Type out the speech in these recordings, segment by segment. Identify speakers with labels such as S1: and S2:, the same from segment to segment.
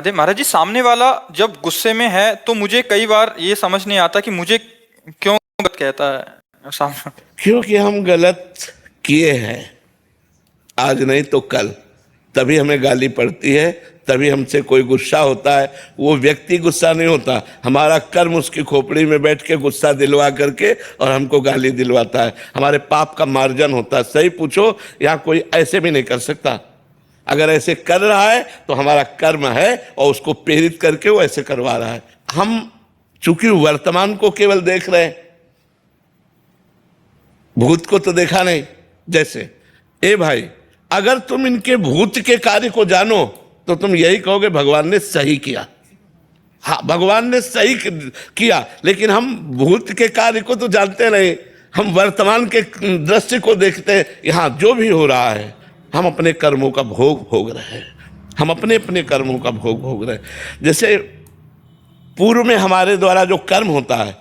S1: अरे महाराज जी, सामने वाला जब गुस्से में है तो मुझे कई बार ये समझ नहीं आता कि मुझे क्यों गलत कहता है सामने।
S2: क्योंकि हम गलत किए हैं, आज नहीं तो कल, तभी हमें गाली पड़ती है, तभी हमसे कोई गुस्सा होता है। वो व्यक्ति गुस्सा नहीं होता, हमारा कर्म उसकी खोपड़ी में बैठ के गुस्सा दिलवा करके और हमको गाली दिलवाता है। हमारे पाप का मार्जन होता है। सही पूछो, यहाँ कोई ऐसे भी नहीं कर सकता। अगर ऐसे कर रहा है तो हमारा कर्म है और उसको प्रेरित करके वो ऐसे करवा रहा है। हम चूंकि वर्तमान को केवल देख रहे हैं, भूत को तो देखा नहीं। जैसे ए भाई, अगर तुम इनके भूत के कार्य को जानो तो तुम यही कहोगे भगवान ने सही किया। हाँ, भगवान ने सही किया, लेकिन हम भूत के कार्य को तो जानते नहीं। हम वर्तमान के दृश्य को देखते हैं। यहाँ जो भी हो रहा है, हम अपने कर्मों का भोग भोग रहे हैं। हम अपने अपने कर्मों का भोग भोग रहे हैं। जैसे पूर्व में हमारे द्वारा जो कर्म होता है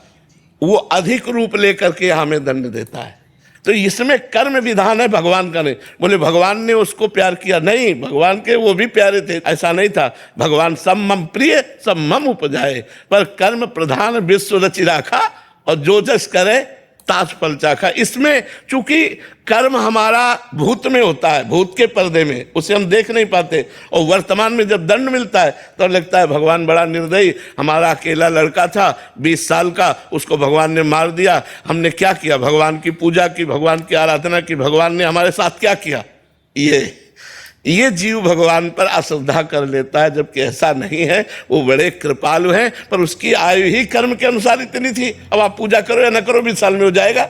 S2: वो अधिक रूप लेकर के हमें दंड देता है। तो इसमें कर्म विधान है, भगवान का नहीं। बोले भगवान ने उसको प्यार किया, नहीं, भगवान के वो भी प्यारे थे, ऐसा नहीं था। भगवान सब मम प्रिय सब मम उपजाए, पर कर्म प्रधान विश्व रचि राखा, और जो जस करे ताज फल चाखा। इसमें चूंकि कर्म हमारा भूत में होता है, भूत के पर्दे में, उसे हम देख नहीं पाते। और वर्तमान में जब दंड मिलता है तो लगता है भगवान बड़ा निर्दयी। हमारा अकेला लड़का था 20 साल का, उसको भगवान ने मार दिया। हमने क्या किया? भगवान की पूजा की, भगवान की आराधना की। भगवान ने हमारे साथ क्या किया? ये जीव भगवान पर अश्रद्धा कर लेता है, जबकि ऐसा नहीं है। वो बड़े कृपालु हैं, पर उसकी आयु ही कर्म के अनुसार इतनी थी। अब आप पूजा करो या ना करो, 20 साल में हो जाएगा।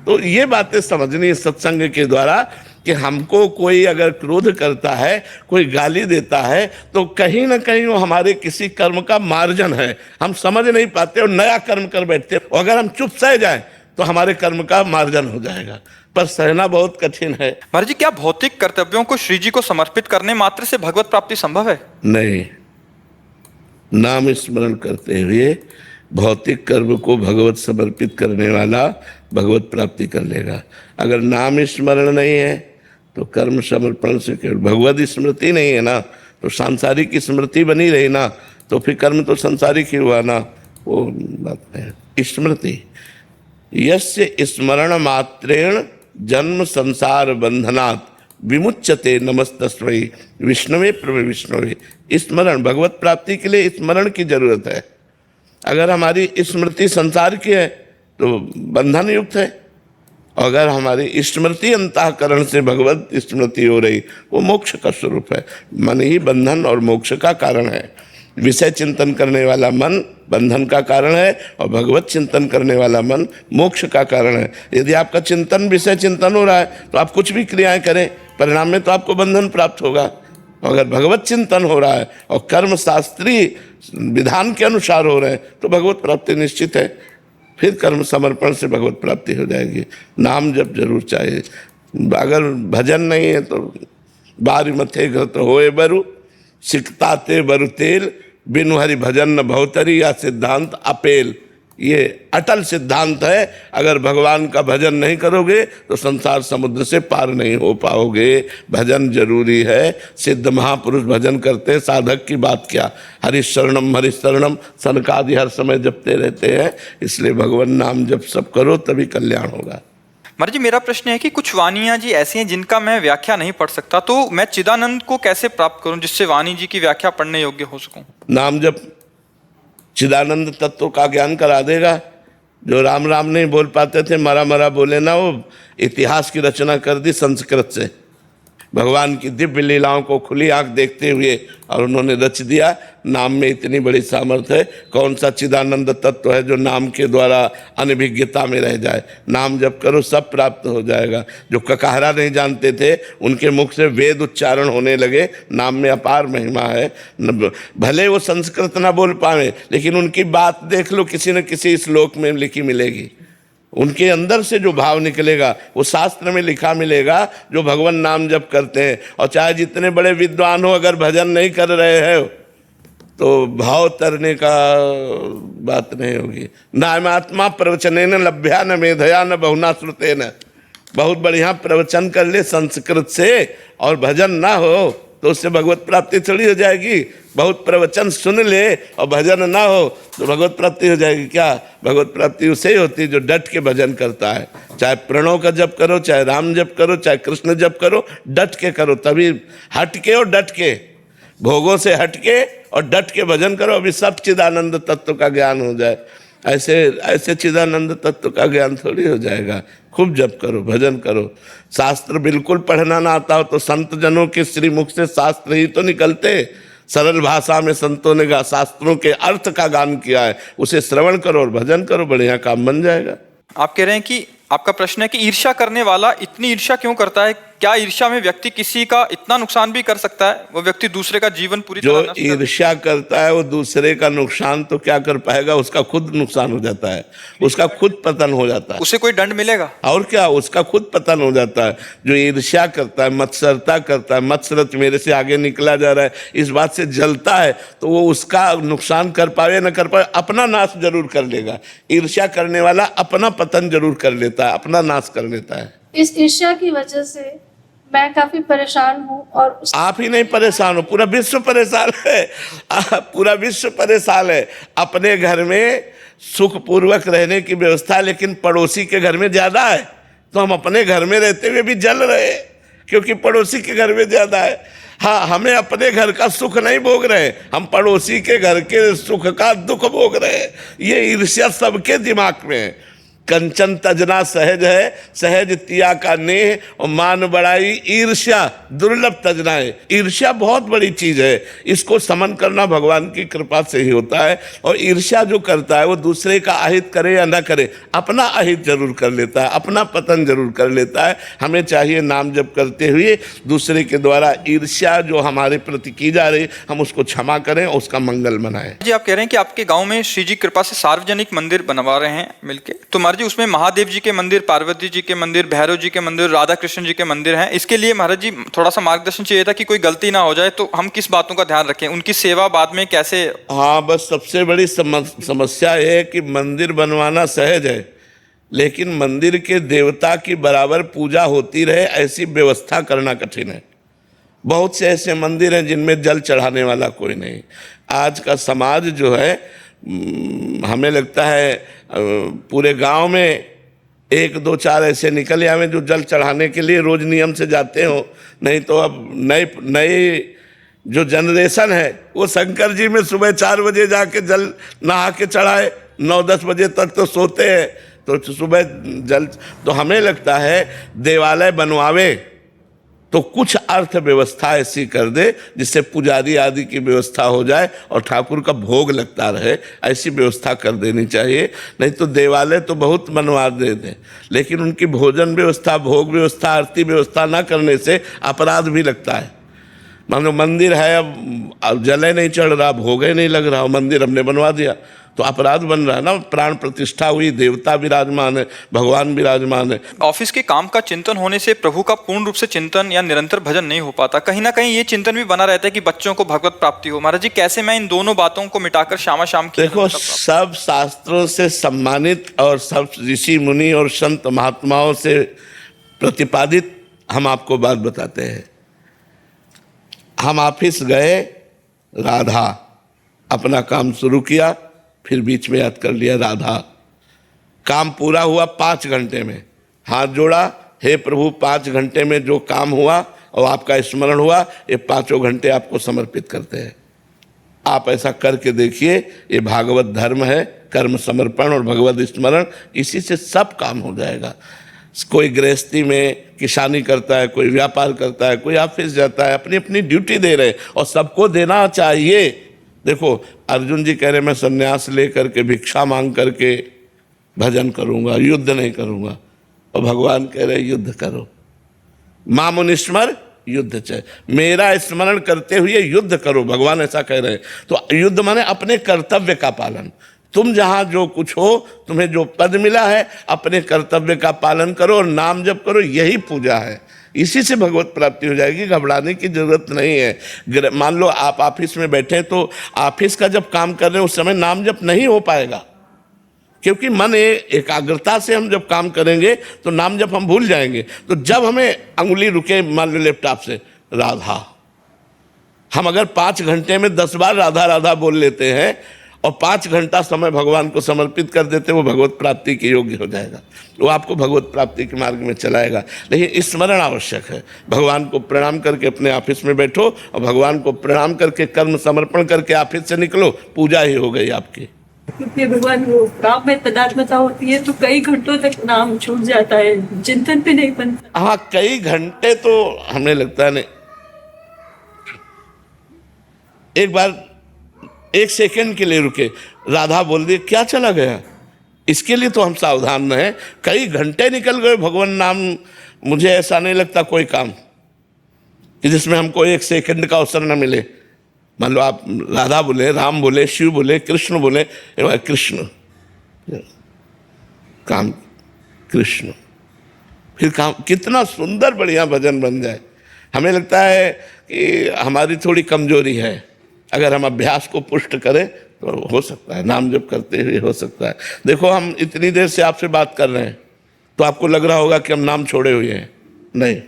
S2: तो ये बातें समझनी सत्संग के द्वारा कि हमको कोई अगर क्रोध करता है, कोई गाली देता है, तो कहीं ना कहीं वो हमारे किसी कर्म का मार्जन है। हम समझ नहीं पाते और नया कर्म कर बैठते। और अगर हम चुप सह जाए तो हमारे कर्म का मार्जन हो जाएगा, पर सहना बहुत कठिन है।
S1: महाराज जी, क्या भौतिक कर्तव्यों को श्री जी को समर्पित करने मात्र से भगवत प्राप्ति संभव है?
S2: नहीं, नाम स्मरण करते हुए भौतिक कर्म को भगवत समर्पित करने वाला भगवत प्राप्ति कर लेगा। अगर नाम स्मरण नहीं है तो कर्म समर्पण से केवल भगवत स्मृति नहीं है ना, तो सांसारिक स्मृति बनी रही ना, तो फिर कर्म तो सांसारिक ही हुआ ना। वो बात है स्मृति। यस्य स्मरण मात्रेण जन्म संसार बंधनात् विमुच्यते नमस्तस्मै विष्णवे प्रभु विष्णवे। स्मरण, भगवत प्राप्ति के लिए स्मरण की जरूरत है। अगर हमारी स्मृति संसार की है तो बंधन युक्त है। अगर हमारी स्मृति अंतःकरण से भगवत स्मृति हो रही, वो मोक्ष का स्वरूप है। मन ही बंधन और मोक्ष का कारण है। विषय चिंतन करने वाला मन बंधन का कारण है और भगवत चिंतन करने वाला मन मोक्ष का कारण है। यदि आपका चिंतन विषय चिंतन हो रहा है तो आप कुछ भी क्रियाएं करें, परिणाम में तो आपको बंधन प्राप्त होगा। अगर भगवत चिंतन हो रहा है और कर्म शास्त्रीय विधान के अनुसार हो रहे हैं तो भगवत प्राप्ति निश्चित है। फिर कर्म समर्पण से भगवत प्राप्ति हो जाएगी। नाम जब जरूर चाहिए। अगर भजन नहीं है तो बारी मथे घृत होए बरु, सिकताते बरु तेल, बिनु हरि भजन न भवतरी, या सिद्धांत अपेल। ये अटल सिद्धांत है। अगर भगवान का भजन नहीं करोगे तो संसार समुद्र से पार नहीं हो पाओगे। भजन जरूरी है। सिद्ध महापुरुष भजन करते हैं, साधक की बात क्या। हरिशरणम हरिशरणम सनकादि हर समय जपते रहते हैं। इसलिए भगवान नाम जप सब करो, तभी कल्याण होगा।
S1: महाराज जी, मेरा प्रश्न है कि कुछ वाणियां जी ऐसी हैं जिनका मैं व्याख्या नहीं पढ़ सकता, तो मैं चिदानंद को कैसे प्राप्त करूं जिससे वाणी जी की व्याख्या पढ़ने योग्य हो सकूं?
S2: नाम जप चिदानंद तत्व का ज्ञान करा देगा। जो राम राम नहीं बोल पाते थे, मरा मरा बोले ना, वो इतिहास की रचना कर दी संस्कृत से। भगवान की दिव्य लीलाओं को खुली आंख देखते हुए और उन्होंने रच दिया। नाम में इतनी बड़ी सामर्थ्य है। कौन सा चिदानंद तत्व है जो नाम के द्वारा अनभिज्ञता में रह जाए? नाम जप करो, सब प्राप्त हो जाएगा। जो ककाहरा नहीं जानते थे, उनके मुख से वेद उच्चारण होने लगे। नाम में अपार महिमा है। भले वो संस्कृत ना बोल पाए, लेकिन उनकी बात देख लो, किसी न किसी श्लोक में लिखी मिलेगी। उनके अंदर से जो भाव निकलेगा वो शास्त्र में लिखा मिलेगा। जो भगवान नाम जप करते हैं, और चाहे जितने बड़े विद्वान हो, अगर भजन नहीं कर रहे हैं तो भाव तरने का बात नहीं होगी। नामात्मा प्रवचने न लभ्या न मेधया न बहुना श्रुते न। बहुत बढ़िया प्रवचन कर ले संस्कृत से और भजन ना हो तो उससे भगवत प्राप्ति थोड़ी हो जाएगी। बहुत प्रवचन सुन ले और भजन ना हो तो भगवत प्राप्ति हो जाएगी क्या? भगवत प्राप्ति उसे ही होती है जो डट के भजन करता है। चाहे प्रणव का जप करो, चाहे राम जप करो, चाहे कृष्ण जप करो, डट के करो, तभी हट के और डट के, भोगों से हट के और डट के भजन करो, अभी सब चिदानंद तत्व का ज्ञान हो जाए। ऐसे चिदानंद तत्व का ज्ञान थोड़ी हो जाएगा। खूब जप करो, भजन करो। शास्त्र बिल्कुल पढ़ना ना आता हो तो संत जनों के श्रीमुख से शास्त्र ही तो निकलते। सरल भाषा में संतों ने शास्त्रों के अर्थ का गान किया है, उसे श्रवण करो और भजन करो, बढ़िया काम बन जाएगा।
S1: आप कह रहे हैं कि आपका प्रश्न है कि ईर्ष्या करने वाला इतनी ईर्ष्या क्यों करता है? क्या ईर्ष्या में व्यक्ति किसी का इतना नुकसान भी कर सकता है? वो व्यक्ति दूसरे का जीवन पूरी
S2: जो
S1: तरह नष्ट कर
S2: ईर्ष्या करता है वो दूसरे का नुकसान तो क्या कर पाएगा, उसका खुद नुकसान हो जाता है, उसका खुद पतन हो जाता है।
S1: उसे कोई दंड मिलेगा?
S2: और क्या, उसका खुद पतन हो जाता है। जो ईर्ष्या करता है, मत्सरता करता है, मत्सरत मेरे से आगे निकला जा रहा है, इस बात से जलता है, तो वो उसका नुकसान कर पाए न कर पाए, अपना नाश जरूर कर लेगा। ईर्ष्या करने वाला अपना पतन जरूर कर लेता है, अपना नाश कर लेता है।
S3: इस ईर्ष्या की वजह से मैं काफी परेशान हूँ। और
S2: आप ही नहीं परेशान हो, पूरा विश्व परेशान है। पूरा विश्व परेशान है। अपने घर में सुखपूर्वक रहने की व्यवस्था है, लेकिन पड़ोसी के घर में ज्यादा है, तो हम अपने घर में रहते हुए भी जल रहे हैं क्योंकि पड़ोसी के घर में ज्यादा है। हाँ, हमें अपने घर का सुख नहीं भोग रहे, हम पड़ोसी के घर के सुख का दुख भोग रहे हैं। ये ईर्ष्या सबके दिमाग में है। कंचन तजना सहज है, सहज तिया का नेह, और मान बड़ाई ईर्ष्या दुर्लभ तजना है। ईर्ष्या बहुत बड़ी चीज है, इसको समन करना भगवान की कृपा से ही होता है। और ईर्ष्या जो करता है वो दूसरे का अहित करे या ना करे, अपना अहित जरूर कर लेता है, अपना पतन जरूर कर लेता है। हमें चाहिए नाम जप करते हुए दूसरे के द्वारा ईर्ष्या जो हमारे प्रति की जा रही, हम उसको क्षमा करें और उसका मंगल मनाएं।
S1: जी, आप कह रहे हैं कि आपके गांव में श्री जी कृपा से सार्वजनिक मंदिर बनवा रहे हैं मिलके, तो महाराज जी उसमें महादेव जी के मंदिर, पार्वती जी के मंदिर, भैरव जी के मंदिर, राधा कृष्ण जी के मंदिर हैं। इसके लिए महाराज जी थोड़ा सा मार्गदर्शन चाहिए था कि कोई गलती ना हो जाए, तो हम किस बातों का ध्यान रखें, उनकी सेवा बाद में कैसे?
S2: हाँ, बस सबसे बड़ी समस्या ये है कि मंदिर बनवाना सहज है, लेकिन मंदिर के देवता की बराबर पूजा होती रहे ऐसी व्यवस्था करना कठिन है। बहुत से ऐसे मंदिर हैं जिनमें जल चढ़ाने वाला कोई नहीं। आज का समाज जो है, हमें लगता है पूरे गांव में 1 2 4 ऐसे निकल आवे जो जल चढ़ाने के लिए रोज नियम से जाते हो। नहीं तो अब नई जो जनरेशन है वो शंकर जी में सुबह 4 बजे जाके जल नहा के चढ़ाए, 9-10 बजे तक तो सोते हैं, तो सुबह जल। तो हमें लगता है देवालय बनवावे तो कुछ अर्थव्यवस्था ऐसी कर दे जिससे पुजारी आदि की व्यवस्था हो जाए और ठाकुर का भोग लगता रहे, ऐसी व्यवस्था कर देनी चाहिए। नहीं तो देवालय तो बहुत बनवा देते, लेकिन उनकी भोजन व्यवस्था, भोग व्यवस्था, आरती व्यवस्था ना करने से अपराध भी लगता है। मान लो मंदिर है, अब जले नहीं चढ़ रहा, भोगे नहीं लग रहा, मंदिर हमने बनवा दिया तो अपराध बन रहा है ना। प्राण प्रतिष्ठा हुई, देवता विराजमान है, भगवान विराजमान है।
S1: ऑफिस के काम का चिंतन होने से प्रभु का पूर्ण रूप से चिंतन या निरंतर भजन नहीं हो पाता। कहीं ना कहीं ये चिंतन भी बना रहता है कि बच्चों को भगवत प्राप्ति हो। महाराज जी, कैसे मैं इन दोनों बातों को मिटाकर शाम की
S2: देखो, सब शास्त्रों से सम्मानित और सब ऋषि मुनि और संत महात्माओं से प्रतिपादित हम आपको बात बताते हैं। हम ऑफिस गए, राधा अपना काम शुरू किया, फिर बीच में याद कर लिया राधा। काम पूरा हुआ 5 घंटे में, हाथ जोड़ा, हे प्रभु 5 घंटे में जो काम हुआ और आपका स्मरण हुआ, ये 5 घंटे आपको समर्पित करते हैं। आप ऐसा करके देखिए, ये भागवत धर्म है, कर्म समर्पण और भगवत स्मरण, इसी से सब काम हो जाएगा। कोई गृहस्थी में किसानी करता है, कोई व्यापार करता है, कोई ऑफिस जाता है, अपनी अपनी ड्यूटी दे रहे, और सबको देना चाहिए। देखो, अर्जुन जी कह रहे मैं संन्यास लेकर के भिक्षा मांग करके भजन करूंगा, युद्ध नहीं करूंगा, और भगवान कह रहे युद्ध करो। मामुनिस्मर युद्ध चाहे, मेरा स्मरण करते हुए युद्ध करो, भगवान ऐसा कह रहे हैं। तो युद्ध माने अपने कर्तव्य का पालन। तुम जहां जो कुछ हो, तुम्हें जो पद मिला है, अपने कर्तव्य का पालन करो और नाम जप करो, यही पूजा है। इसी से भगवत प्राप्ति हो जाएगी, घबराने की जरूरत नहीं है। मान लो आप ऑफिस में बैठे, तो ऑफिस का जब काम कर रहे हैं उस समय नाम जप नहीं हो पाएगा, क्योंकि मन एकाग्रता से हम जब काम करेंगे तो नाम जप हम भूल जाएंगे। तो जब हमें अंगुली रुके, मान लो लैपटॉप से, राधा हम अगर 5 घंटे में 10 बार राधा राधा बोल लेते हैं और 5 घंटा समय भगवान को समर्पित कर देते, वो भगवत प्राप्ति के योग्य हो जाएगा, वो आपको भगवत प्राप्ति के मार्ग में चलाएगा। लेकिन स्मरण आवश्यक है। भगवान को प्रणाम करके अपने ऑफिस में बैठो और भगवान को प्रणाम करके कर्म समर्पण करके ऑफिस से निकलो, पूजा ही हो गई आपकी।
S4: क्योंकि भगवान वो काम में तदात्मता होती है तो कई घंटों तक नाम छूट जाता है, चिंतन पे नहीं बनता।
S2: हाँ, कई घंटे तो हमें लगता है नहीं। एक बार 1 सेकंड के लिए रुके, राधा बोल दी, क्या चला गया? इसके लिए तो हम सावधान रहें। कई घंटे निकल गए भगवान नाम, मुझे ऐसा नहीं लगता कोई काम कि जिसमें हमको 1 सेकंड का अवसर न मिले। मान लो आप राधा बोले, राम बोले, शिव बोले, कृष्ण बोले, कृष्ण काम, कृष्ण, फिर काम, कितना सुंदर बढ़िया भजन बन जाए। हमें लगता है कि हमारी थोड़ी कमजोरी है, अगर हम अभ्यास को पुष्ट करें तो हो सकता है, नाम जप करते हुए हो सकता है। देखो, हम इतनी देर से आपसे बात कर रहे हैं तो आपको लग रहा होगा कि हम नाम छोड़े हुए हैं, नहीं।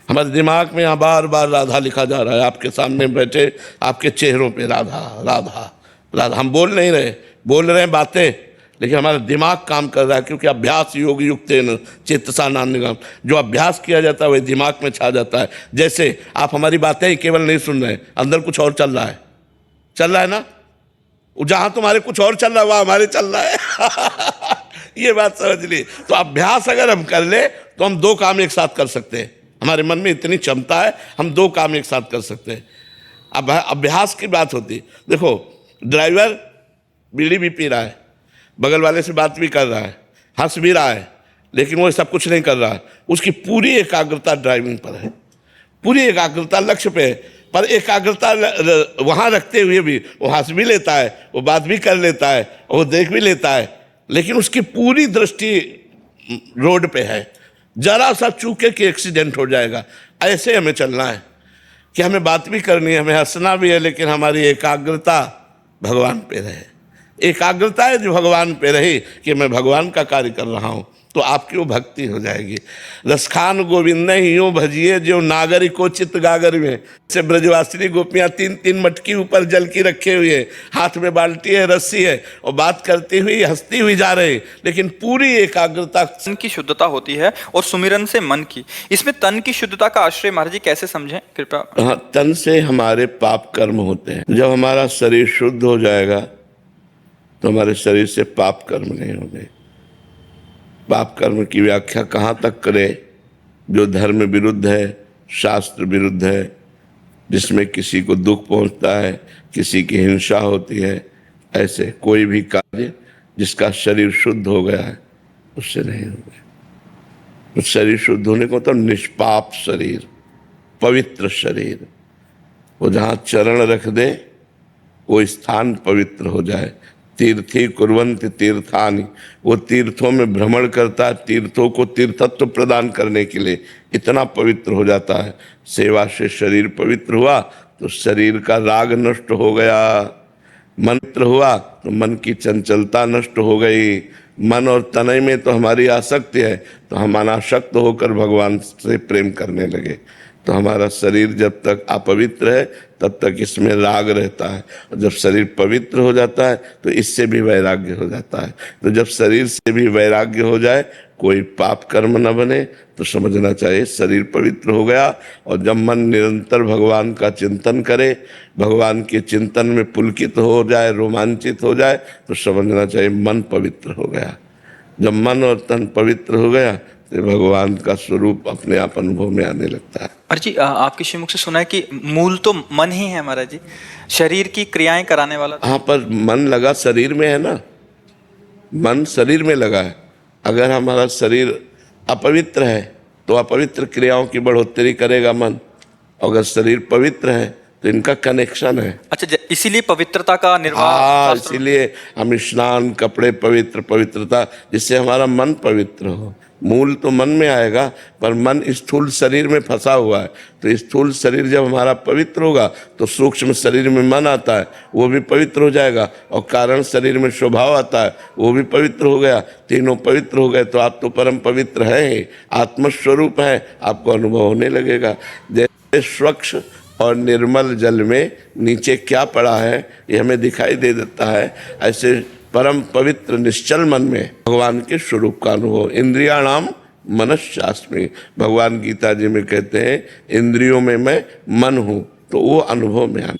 S2: हमारे दिमाग में यहाँ बार बार राधा लिखा जा रहा है, आपके सामने बैठे आपके चेहरों पे राधा राधा राधा। हम बोल नहीं रहे, बोल रहे हैं बातें, लेकिन हमारा दिमाग काम कर रहा है, क्योंकि अभ्यास योग युक्त चेतसा नान्यगम, जो अभ्यास किया जाता है वही दिमाग में छा जाता है। जैसे आप हमारी बातें ही केवल नहीं सुन रहे, अंदर कुछ और चल रहा है ना। जहां तुम्हारे कुछ और चल रहा है वहां हमारे चल रहा है। ये बात समझ ली। तो अभ्यास अगर हम कर ले तो हम 2 काम एक साथ कर सकते हैं। हमारे मन में इतनी क्षमता है, हम 2 काम एक साथ कर सकते हैं। अब अभ्यास की बात होती, देखो ड्राइवर बीड़ी भी पी रहा है, बगल वाले से बात भी कर रहा है, हंस भी रहा है, लेकिन वो सब कुछ नहीं कर रहा है। उसकी पूरी एकाग्रता ड्राइविंग पर है, पूरी एकाग्रता लक्ष्य पे है। पर एकाग्रता वहाँ रखते हुए भी वो हंस भी लेता है, वो बात भी कर लेता है, वो देख भी लेता है, लेकिन उसकी पूरी दृष्टि रोड पे है। जरा सा चूके कि एक्सीडेंट हो जाएगा, ऐसे हमें चलना है कि हमें बात भी करनी है, हमें हंसना भी है, लेकिन हमारी एकाग्रता भगवान पे रहे। एकाग्रता है जो भगवान पे रही कि मैं भगवान का कार्य कर रहा हूँ, तो आपकी वो भक्ति हो जाएगी। रसखान गोविंद यूं भजिए जो नागरिको चित्त गागर में, से ब्रजवासिनी गोपियाँ 3-3 मटकी ऊपर जल की रखे हुए, हाथ में बाल्टी है, रस्सी है, और बात करती हुई हंसती हुई जा रहे, लेकिन पूरी एकाग्रता।
S1: तन की शुद्धता होती है और सुमिरन से मन की, इसमें तन की शुद्धता का आश्रय महाराज जी कैसे समझें कृपया?
S2: हाँ, तन से हमारे पाप कर्म होते हैं। जब हमारा शरीर शुद्ध हो जाएगा तो हमारे शरीर से पाप कर्म नहीं होंगे। पाप कर्म की व्याख्या कहाँ तक करें? जो धर्म विरुद्ध है, शास्त्र विरुद्ध है, जिसमें किसी को दुख पहुंचता है, किसी की हिंसा होती है, ऐसे कोई भी कार्य जिसका शरीर शुद्ध हो गया है उससे नहीं होगा। तो शरीर शुद्ध होने को तो निष्पाप शरीर, पवित्र शरीर, वो जहाँ चरण रख दे वो स्थान पवित्र हो जाए। तीर्थी कुर्वन्ति तीर्थानि, वो तीर्थों में भ्रमण करता है, तीर्थों को तीर्थत्व प्रदान करने के लिए इतना पवित्र हो जाता है। सेवा से शरीर पवित्र हुआ तो शरीर का राग नष्ट हो गया, मन पवित्र हुआ तो मन की चंचलता नष्ट हो गई। मन और तनय में तो हमारी आसक्ति है, तो हम अनासक्त होकर भगवान से प्रेम करने लगे। तो हमारा शरीर जब तक अपवित्र है तब तक इसमें राग रहता है, और जब शरीर पवित्र हो जाता है तो इससे भी वैराग्य हो जाता है। तो जब शरीर से भी वैराग्य हो जाए, कोई पाप कर्म न बने, तो समझना चाहिए शरीर पवित्र हो गया। और जब मन निरंतर भगवान का चिंतन करे, भगवान के चिंतन में पुलकित हो जाए, रोमांचित हो जाए, तो समझना चाहिए मन पवित्र हो गया। जब मन और तन पवित्र हो गया तो भगवान का स्वरूप अपने आप अनुभव में आने लगता है।
S1: महाराज जी, आपके श्रीमुख से सुना है कि मूल तो मन ही है महाराज जी, शरीर की क्रियाएं कराने वाला।
S2: हाँ, पर मन लगा शरीर में है ना, मन शरीर में लगा है। अगर हमारा शरीर अपवित्र है तो अपवित्र क्रियाओं की बढ़ोतरी करेगा मन, अगर शरीर पवित्र है तो इनका कनेक्शन है।
S1: अच्छा, इसीलिए पवित्रता का निर्वाह,
S2: इसीलिए हम स्नान, कपड़े पवित्र, पवित्रता, जिससे हमारा मन पवित्र हो। मूल तो मन में आएगा, पर मन स्थूल शरीर में फंसा हुआ है। तो स्थूल शरीर जब हमारा पवित्र होगा तो सूक्ष्म शरीर में मन आता है, वो भी पवित्र हो जाएगा, और कारण शरीर में स्वभाव आता है, वो भी पवित्र हो गया। तीनों पवित्र हो गए तो आप तो परम पवित्र हैं ही, आत्मस्वरूप है, आपको अनुभव होने लगेगा। जैसे स्वच्छ और निर्मल जल में नीचे क्या पड़ा है ये हमें दिखाई दे देता है। ऐसे परम पवित्र निश्चल मन में भगवान के स्वरूप का अनुभव। इंद्रियाणाम मनश्चास्मि, भगवान गीता जी में कहते हैं इंद्रियों में मैं मन हूँ, तो वो अनुभव में आना।